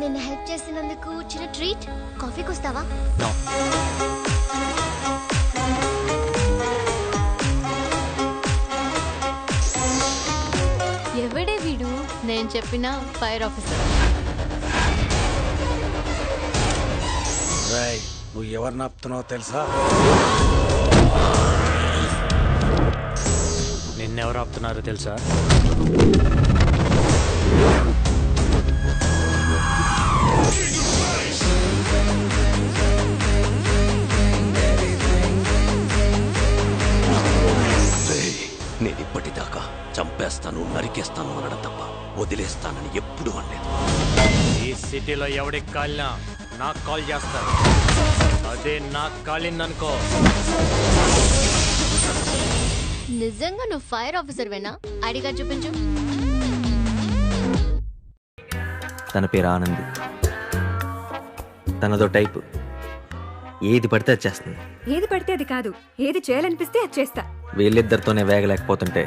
నిన్ను హెల్ప్ చేసినందుకు చిన్న ట్రీట్. కాఫీకి వస్తావా? నో. ఎవడే వీడు? నేను చెప్పిన ఫైర్ ఆఫీసర్. రాయ్, నువ్వు ఎవరిని ఆపుతున్నావో తెలుసా? నిన్నెవరు ఆపుతున్నారో తెలుసా? నేను ఇప్పటిదాకా చంపేస్తాను, నరికేస్తాను అనడం తప్ప వదిలేస్తానని ఎప్పుడు అనలేదు. ఈ సిటీలో ఎవడికి కాలినా నాకు కాల్ చేస్తారు. అదే నాకు కాలిందనుకో. నిజంగా నువ్వు ఫైర్ ఆఫీసర్ వేనా? అడిగా చూపించు. తన పేరు ఆనంది. తనదో టైపు. ఏది పడితే అది చేస్తుంది. ఏది పడితే అది కాదు, ఏది చేయాలనిపిస్తే అది చేస్తా. వీళ్ళిద్దరితోనే వేగలేకపోతుంటే